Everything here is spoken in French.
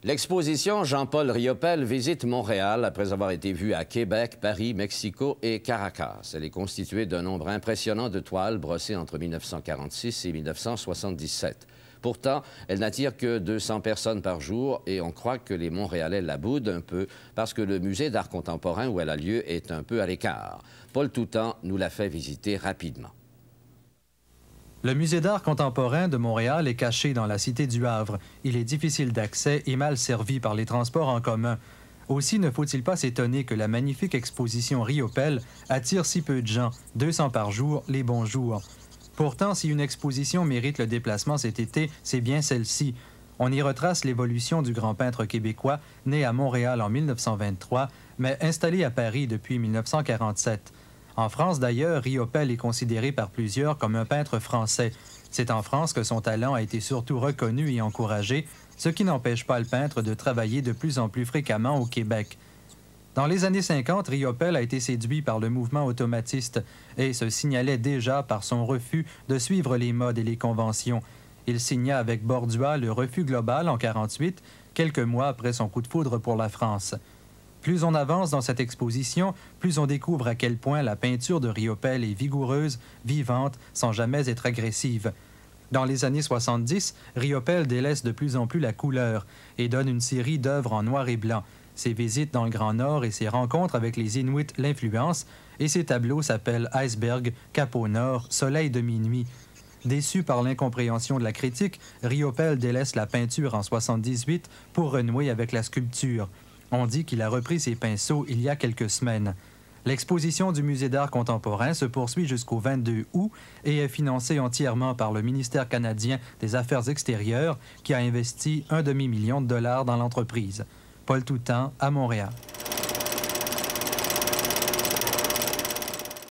L'exposition Jean-Paul Riopelle visite Montréal après avoir été vue à Québec, Paris, Mexico et Caracas. Elle est constituée d'un nombre impressionnant de toiles brossées entre 1946 et 1977. Pourtant, elle n'attire que 200 personnes par jour et on croit que les Montréalais la boudent un peu parce que le musée d'art contemporain où elle a lieu est un peu à l'écart. Paul Toutan nous l'a fait visiter rapidement. Le musée d'art contemporain de Montréal est caché dans la cité du Havre. Il est difficile d'accès et mal servi par les transports en commun. Aussi, ne faut-il pas s'étonner que la magnifique exposition Riopelle attire si peu de gens, 200 par jour, les bons jours. Pourtant, si une exposition mérite le déplacement cet été, c'est bien celle-ci. On y retrace l'évolution du grand peintre québécois, né à Montréal en 1923, mais installé à Paris depuis 1947. En France, d'ailleurs, Riopelle est considéré par plusieurs comme un peintre français. C'est en France que son talent a été surtout reconnu et encouragé, ce qui n'empêche pas le peintre de travailler de plus en plus fréquemment au Québec. Dans les années 50, Riopelle a été séduit par le mouvement automatiste et se signalait déjà par son refus de suivre les modes et les conventions. Il signa avec Bordua le refus global en 1948, quelques mois après son coup de foudre pour la France. Plus on avance dans cette exposition, plus on découvre à quel point la peinture de Riopelle est vigoureuse, vivante, sans jamais être agressive. Dans les années 70, Riopelle délaisse de plus en plus la couleur et donne une série d'œuvres en noir et blanc. Ses visites dans le Grand Nord et ses rencontres avec les Inuits l'influencent, et ses tableaux s'appellent Iceberg, Cap au Nord, Soleil de minuit. Déçu par l'incompréhension de la critique, Riopelle délaisse la peinture en 1978 pour renouer avec la sculpture. On dit qu'il a repris ses pinceaux il y a quelques semaines. L'exposition du Musée d'art contemporain se poursuit jusqu'au 22 août et est financée entièrement par le ministère canadien des Affaires extérieures qui a investi $1,5 million dans l'entreprise. Paul Toutan, à Montréal.